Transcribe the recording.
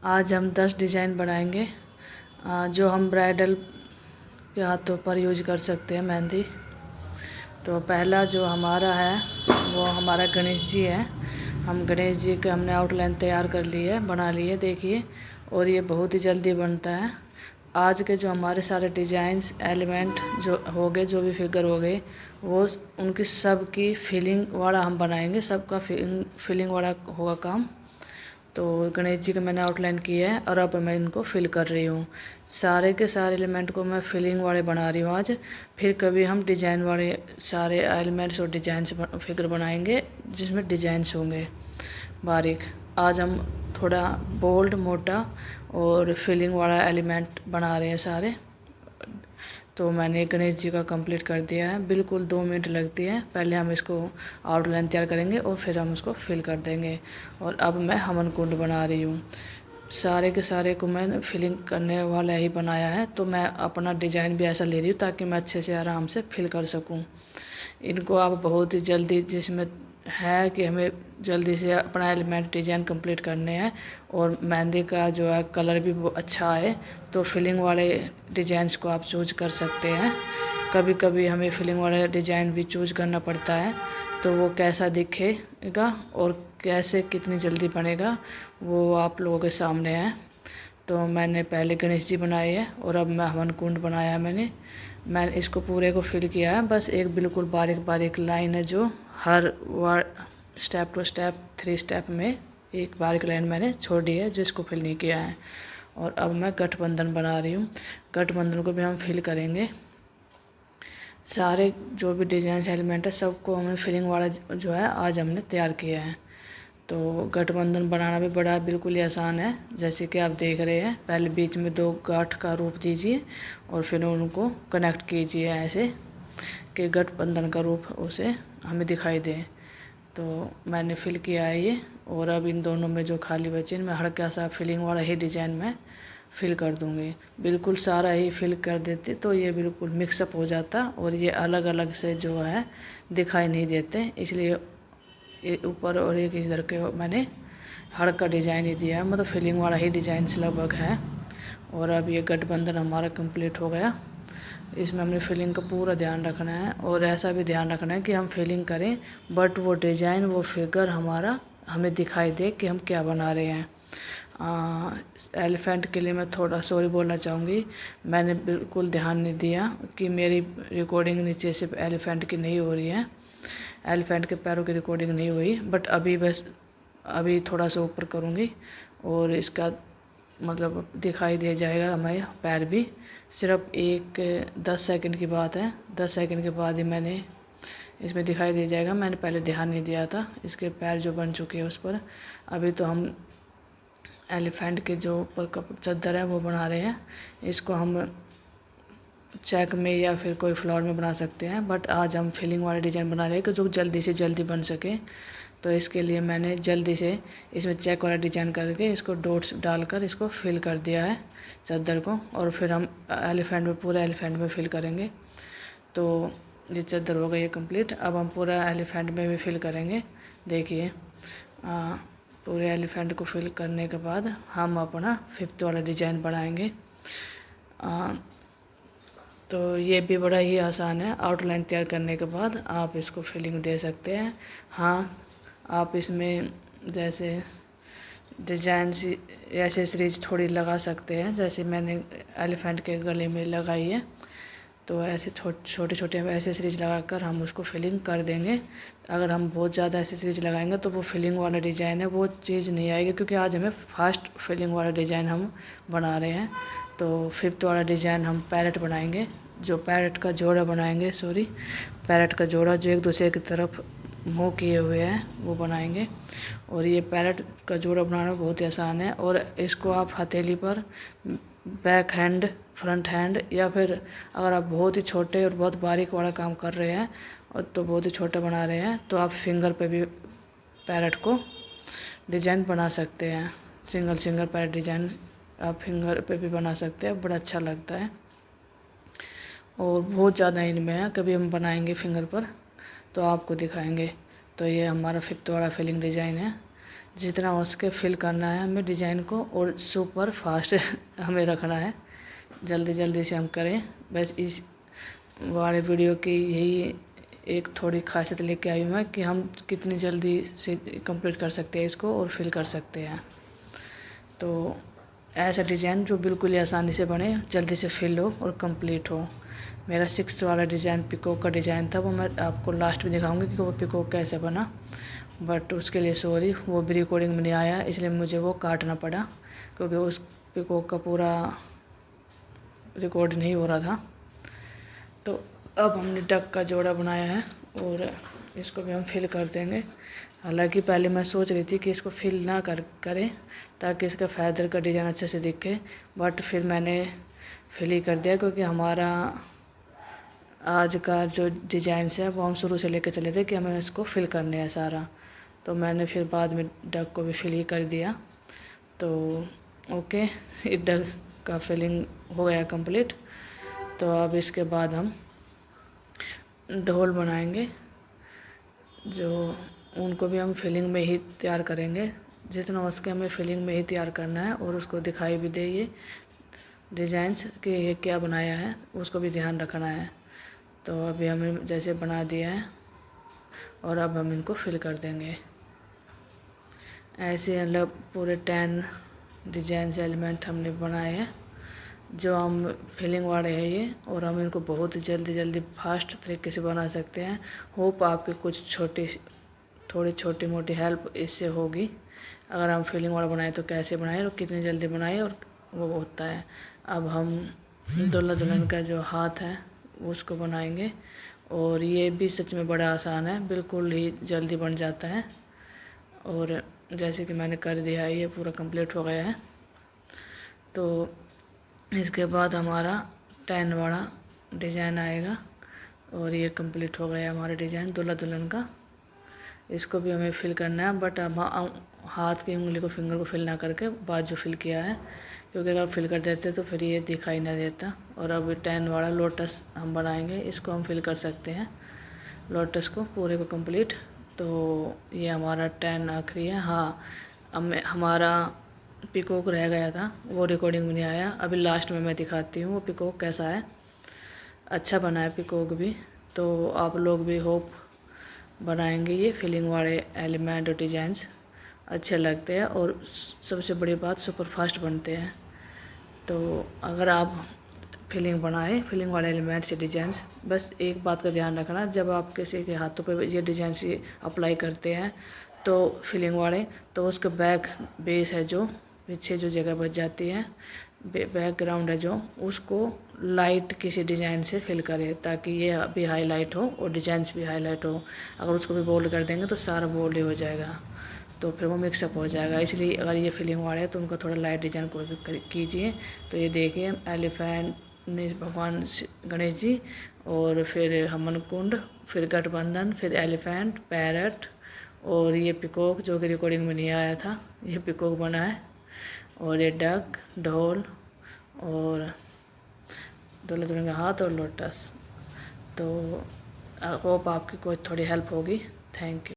आज हम 10 डिज़ाइन बनाएंगे जो हम ब्राइडल के हाथों पर यूज कर सकते हैं मेहंदी। तो पहला जो हमारा है वो हमारा गणेश जी है। हम गणेश जी के हमने आउटलाइन तैयार कर ली है, बना ली है, देखिए। और ये बहुत ही जल्दी बनता है। आज के जो हमारे सारे डिज़ाइंस एलिमेंट जो हो गए, जो भी फिगर हो गए, वो उनकी सब की फीलिंग वाला हम बनाएंगे। सबका फीलिंग वाला होगा काम। तो गणेश जी का मैंने आउटलाइन किया है और अब मैं इनको फिल कर रही हूँ। सारे के सारे एलिमेंट को मैं फिलिंग वाले बना रही हूँ आज। फिर कभी हम डिजाइन वाले सारे एलिमेंट्स और डिजाइंस फिगर बनाएंगे जिसमें डिजाइंस होंगे बारीक। आज हम थोड़ा बोल्ड, मोटा और फिलिंग वाला एलिमेंट बना रहे हैं सारे। तो मैंने गणेश जी का कंप्लीट कर दिया है। बिल्कुल 2 मिनट लगती है। पहले हम इसको आउटलाइन तैयार करेंगे और फिर हम उसको फिल कर देंगे। और अब मैं हवन कुंड बना रही हूँ। सारे के सारे को मैंने फिलिंग करने वाला ही बनाया है। तो मैं अपना डिज़ाइन भी ऐसा ले रही हूँ ताकि मैं अच्छे से आराम से फिल कर सकूँ। इनको आप बहुत ही जल्दी, जिसमें है कि हमें जल्दी से अपना एलिमेंट डिजाइन कंप्लीट करने हैं और मेहंदी का जो है कलर भी वो अच्छा है, तो फिलिंग वाले डिजाइंस को आप चूज कर सकते हैं। कभी कभी हमें फिलिंग वाला डिजाइन भी चूज करना पड़ता है, तो वो कैसा दिखेगा और कैसे कितनी जल्दी बनेगा वो आप लोगों के सामने है। तो मैंने पहले गणेश जी बनाए हैं और अब मैं हवन कुंड बनाया है। मैंने इसको पूरे को फिल किया है। बस एक बिल्कुल बारीक बारीक लाइन है जो हर स्टेप टू स्टेप 3 स्टेप में एक बारीक लाइन मैंने छोड़ दी है, जिसको फिल नहीं किया है। और अब मैं गठबंधन बना रही हूँ। गठबंधन को भी हम फिल करेंगे। सारे जो भी डिजाइन एलिमेंट है सबको हमने फिलिंग वाला जो है आज हमने तैयार किया है। तो गठबंधन बनाना भी बड़ा बिल्कुल ही आसान है। जैसे कि आप देख रहे हैं, पहले बीच में 2 गांठ का रूप दीजिए और फिर उनको कनेक्ट कीजिए ऐसे कि गठबंधन का रूप उसे हमें दिखाई दे। तो मैंने फिल किया है ये। और अब इन दोनों में जो खाली बचे मैं हल्का सा फिलिंग वाला ही डिजाइन में फिल कर दूंगी। बिल्कुल सारा ही फिल कर देती तो ये बिल्कुल मिक्सअप हो जाता और ये अलग अलग से जो है दिखाई नहीं देते। इसलिए ऊपर और एक इधर के मैंने हल्का डिजाइन ही दिया है, मतलब फिलिंग वाला ही डिजाइन लगभग है। और अब ये गठबंधन हमारा कंप्लीट हो गया। इसमें हमने फिलिंग का पूरा ध्यान रखना है और ऐसा भी ध्यान रखना है कि हम फिलिंग करें बट वो डिजाइन, वो फिगर हमारा हमें दिखाई दे कि हम क्या बना रहे हैं। एलिफेंट के लिए मैं थोड़ा सॉरी बोलना चाहूँगी। मैंने बिल्कुल ध्यान नहीं दिया कि मेरी रिकॉर्डिंग नीचे सिर्फ एलिफेंट की नहीं हो रही है, एलिफेंट के पैरों की रिकॉर्डिंग नहीं हुई। बट अभी थोड़ा सा ऊपर करूँगी और इसका मतलब दिखाई दे जाएगा हमें पैर भी। सिर्फ 10 सेकंड की बात है। 10 सेकंड के बाद ही मैंने इसमें दिखाई दे जाएगा। मैंने पहले ध्यान नहीं दिया था इसके पैर जो बन चुके हैं उस पर। अभी तो हम एलिफेंट के जो ऊपर का चद्दर है वो बना रहे हैं। इसको हम चेक में या फिर कोई फ्लावर में बना सकते हैं, बट आज हम फिलिंग वाले डिज़ाइन बना रहे हैं कि जो जल्दी से जल्दी बन सके। तो इसके लिए मैंने जल्दी से इसमें चेक वाला डिज़ाइन करके इसको डॉट्स डालकर इसको फिल कर दिया है चादर को। और फिर हम एलिफेंट में, पूरा एलिफेंट में फिल करेंगे। तो ये चादर हो गई है कंप्लीट। अब हम पूरा एलिफेंट में भी फिल करेंगे। देखिए, पूरे एलिफेंट को फिल करने के बाद हम अपना 5th वाला डिज़ाइन बनाएंगे। तो ये भी बड़ा ही आसान है। आउटलाइन तैयार करने के बाद आप इसको फिलिंग दे सकते हैं। हाँ, आप इसमें जैसे डिजाइन एसेसरीज थोड़ी लगा सकते हैं, जैसे मैंने एलिफेंट के गले में लगाई है। तो ऐसे छोटे छोटे एसेसरीज लगाकर हम उसको फिलिंग कर देंगे। अगर हम बहुत ज़्यादा एसेसरीज लगाएंगे तो वो फिलिंग वाला डिज़ाइन है वो चीज़ नहीं आएगी, क्योंकि आज हमें फास्ट फिलिंग वाला डिज़ाइन हम बना रहे हैं। तो 5th वाला डिज़ाइन हम पैरेट बनाएंगे, जो पैरेट का जोड़ा बनाएंगे, पैरेट का जोड़ा जो एक दूसरे की तरफ मुँह किए हुए हैं वो बनाएंगे। और ये पैरेट का जोड़ा बनाना बहुत ही आसान है। और इसको आप हथेली पर बैक हैंड, फ्रंट हैंड, या फिर अगर आप बहुत ही छोटे और बहुत बारीक वाला काम कर रहे हैं और तो बहुत ही छोटा बना रहे हैं तो आप फिंगर पे भी पैरेट को डिज़ाइन बना सकते हैं। सिंगल पैरेट डिज़ाइन आप फिंगर पे भी बना सकते हैं, बड़ा अच्छा लगता है। और बहुत ज़्यादा इनमें है, कभी हम बनाएंगे फिंगर पर तो आपको दिखाएंगे। तो ये हमारा 5th वाला फिलिंग डिज़ाइन है। जितना हो सके फिल करना है हमें डिज़ाइन को, और सुपर फास्ट हमें रखना है, जल्दी जल्दी से हम करें। बस इस वाले वीडियो की यही एक थोड़ी खासियत लेके आई हूँ मैं कि हम कितनी जल्दी से कंप्लीट कर सकते हैं इसको और फिल कर सकते हैं। तो ऐसा डिज़ाइन जो बिल्कुल ही आसानी से बने, जल्दी से फिल हो और कंप्लीट हो। मेरा 6th वाला डिज़ाइन पिकॉक का डिज़ाइन था, वो मैं आपको लास्ट में दिखाऊंगी कि वो पिकॉक कैसे बना, बट उसके लिए सॉरी, वो भी रिकॉर्डिंग में नहीं आया, इसलिए मुझे वो काटना पड़ा क्योंकि उस पिकॉक का पूरा रिकॉर्ड नहीं हो रहा था। तो अब हमने डक का जोड़ा बनाया है और इसको भी हम फिल कर देंगे। हालांकि पहले मैं सोच रही थी कि इसको फिल ना करें ताकि इसका फैदर का डिज़ाइन अच्छे से दिखे, बट फिर मैंने फिल ही कर दिया क्योंकि हमारा आज का जो डिज़ाइन है वो हम शुरू से लेकर चले थे कि हमें इसको फिल करने है सारा। तो मैंने फिर बाद में डक को भी फिल ही कर दिया। तो ओके, ये डक का फिलिंग हो गया कंप्लीट। तो अब इसके बाद हम ढोल बनाएंगे, जो उनको भी हम फिलिंग में ही तैयार करेंगे। जितना हो सके हमें फिलिंग में ही तैयार करना है और उसको दिखाई भी दे ये डिज़ाइंस कि ये क्या बनाया है, उसको भी ध्यान रखना है। तो अभी हमें जैसे बना दिया है और अब हम इनको फिल कर देंगे। ऐसे मतलब पूरे 10 डिज़ाइंस एलिमेंट हमने बनाए हैं जो हम फिलिंग वाले हैं ये, और हम इनको बहुत जल्दी फास्ट तरीके से बना सकते हैं। होप आपकी कुछ थोड़ी छोटी मोटी हेल्प इससे होगी। अगर हम फिलिंग वाला बनाए तो कैसे बनाए और कितनी जल्दी बनाए और वो होता है। अब हम दूल्हा दुल्हन का जो हाथ है उसको बनाएंगे, और ये भी सच में बड़ा आसान है, बिल्कुल ही जल्दी बन जाता है। और जैसे कि मैंने कर दिया है, ये पूरा कंप्लीट हो गया है। तो इसके बाद हमारा 10 वाला डिज़ाइन आएगा और ये कंप्लीट हो गया हमारा डिज़ाइन दूल्हा दुल्हन का। इसको भी हमें फिल करना है, बट अब हाथ की उंगली को, फिंगर को फिल ना करके बाद जो फिल किया है, क्योंकि अगर फिल कर देते तो फिर ये दिखाई ना देता। और अब 10 वाला लोटस हम बनाएंगे, इसको हम फिल कर सकते हैं लोटस को पूरे को कंप्लीट। तो ये हमारा 10 आखिरी है। हाँ, हमारा पिकॉक रह गया था, वो रिकॉर्डिंग में नहीं आया। अभी लास्ट में मैं दिखाती हूँ वो पिकॉक कैसा है। अच्छा बना है पिकॉक भी। तो आप लोग भी होप बनाएंगे ये फिलिंग वाले एलिमेंट और डिज़ाइंस, अच्छे लगते हैं और सबसे बड़ी बात सुपर फास्ट बनते हैं। तो अगर आप फिलिंग बनाए, फिलिंग वाले एलिमेंट्स या डिज़ाइंस, बस एक बात का ध्यान रखना, जब आप किसी के हाथों पे ये डिज़ाइंस अप्लाई करते हैं तो फिलिंग वाले, तो उसका बैक बेस है जो पीछे जो जगह बच जाती है, बैकग्राउंड है जो, उसको लाइट किसी डिज़ाइन से फिल करें ताकि ये भी हाईलाइट हो और डिज़ाइंस भी हाईलाइट हो। अगर उसको भी बोल्ड कर देंगे तो सारा बोल्ड ही हो जाएगा, तो फिर वो मिक्सअप हो जाएगा। इसलिए अगर ये फिलिंग वाले है तो उनका थोड़ा लाइट डिज़ाइन को भी कीजिए। तो ये देखिए एलिफेंट भगवान गणेश जी, और फिर हमन कुंड, फिर गठबंधन, फिर एलिफेंट, पैरट, और ये पिकॉक जो कि रिकॉर्डिंग में नहीं आया था, ये पिकॉक बना है। और ये डक, ढोल, और दूल्हा दुल्हन का हाथ और लोटस। तो होप आपकी कोई थोड़ी हेल्प होगी। Thank you.